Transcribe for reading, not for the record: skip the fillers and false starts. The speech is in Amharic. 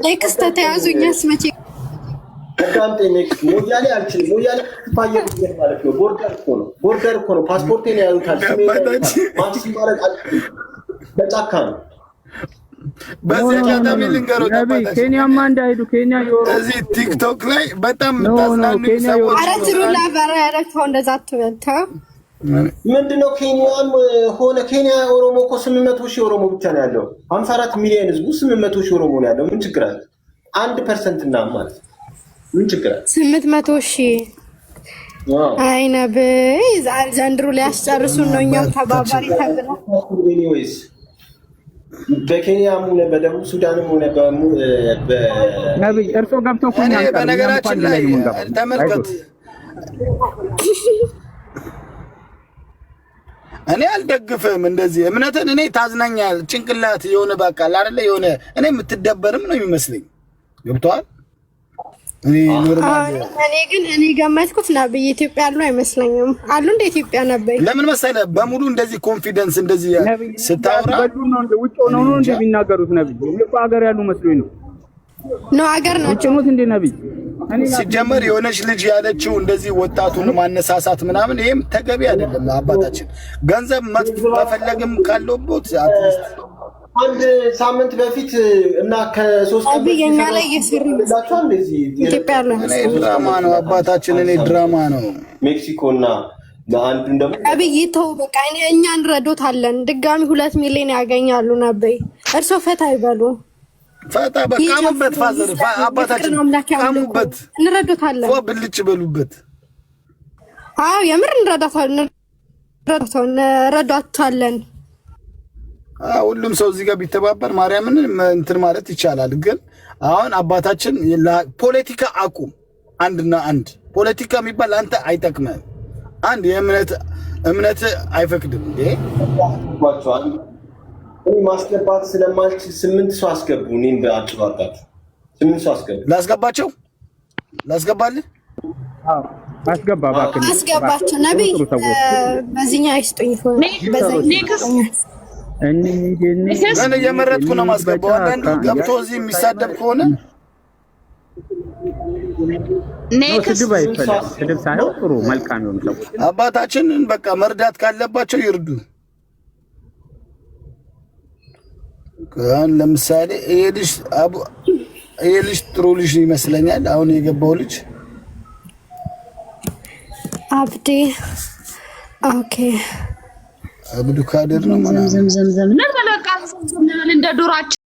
ኔክስት ተያዙኛስ መቼ አዳምጤ ኔክስት ሞያሌ አልችልም። ሞያሌ ፋየር ማለት ነው። ቦርደር እኮ ነው። ፓስፖርቴን ያዩታል። ማክሲ ማለት አልችልም። በጫካ ነው። በዚህ አጋጣሚ ልንገረው ኬንያማ እንዳይሄዱ ኬንያ ዮሮ እዚህ ቲክቶክ ላይ በጣም ታዝናኑ ሰዎች አረትሩላ ባራራቸው እንደዛ ተበልታ ምንድነው? ኬንያም ሆነ ኬንያ ኦሮሞ እኮ 800,000 ኦሮሞ ብቻ ነው ያለው። 54 ሚሊዮን ህዝቡ 800,000 ኦሮሞ ነው ያለው። ምን ችግር አለ? 1% እና ማለት ምን ችግር አለ? 800,000 አይነብ ዘንድሮ ሊያስጨርሱን ነው። እኛም ተባባሪ ተብለን ኤኒዌይስ በኬንያም ሆነ በደቡብ ሱዳንም ሆነ ነብይ እርሶ ገብተው እኔ በነገራችን ላይ ተመልከት እኔ አልደግፍም እንደዚህ እምነትን እኔ ታዝናኛል ጭንቅላት የሆነ በቃ አይደለ የሆነ እኔ የምትደበርም ነው የሚመስለኝ ገብቷል እኔ ኖርማል እኔ ገመትኩት ነብይ ኢትዮጵያ ያለው አይመስለኝም አሉ እንደ ኢትዮጵያ ነበር ለምን መሰለ በሙሉ እንደዚህ ኮንፊደንስ እንደዚህ ስታወራ ነው እንደ ውጭ ነው እንደሚናገሩት ነብይ ልቆ ሀገር ያሉ መስሎኝ ነው ሀገር ነው ጭሙት እንደ ነብይ ሲጀመር የሆነች ልጅ ያለችው እንደዚህ ወጣቱን ማነሳሳት ምናምን ይሄም ተገቢ አይደለም። አባታችን ገንዘብ መፈለግም ካለበት አትሊስት አንድ ሳምንት በፊት እና ከ3 ቀን በየኛ ላይ እየሰሩ ይላችሁ እንደዚህ ኢትዮጵያ ነው ድራማ ነው አባታችን እኔ ድራማ ነው ሜክሲኮና ለአንዱ እንደም አብይ ተው በቃ እኛ እንረዶታለን ድጋሚ 2 ሚሊዮን ያገኛሉ ነብይ እርሶ ፈታ ይበሉ ፈታ በቃሙበት ፋዘር አባታችን ቃሙበት እንረዶታለን ወብልጭ በሉበት አዎ የምር እንረዳታለን ሁሉም ሰው እዚህ ጋር ቢተባበር ማርያምን እንትን ማለት ይቻላል። ግን አሁን አባታችን ፖለቲካ አቁም። አንድና አንድ ፖለቲካ የሚባል አንተ አይጠቅምህም። አንድ የእምነት አይፈቅድም እንዴ ማስገባት ስለማልችል 8 ሰው አስገቡ። እኔን በአጭባጣት 8 ሰው አስገቡ። ላስገባልህ? አዎ አስገባ ባክህ አስገባቸው ነብይ በዚህኛው ይስጡኝ በዚህኛው እኔ የመረጥኩ ነው ማስገባው። አንዳንዱ ገብቶ እዚህ የሚሳደብ ከሆነ ስድብ አይፈለም። ስድብ ሳይሆን ጥሩ መልካም የሆኑ ሰዎች አባታችንን በቃ መርዳት ካለባቸው ይርዱ። ለምሳሌ ይሄ ልጅ ጥሩ ልጅ ይመስለኛል። አሁን የገባው ልጅ አብዲ ኦኬ አብዱ ካደር ነው ማለት ዘምዘም እንደ ዱራችን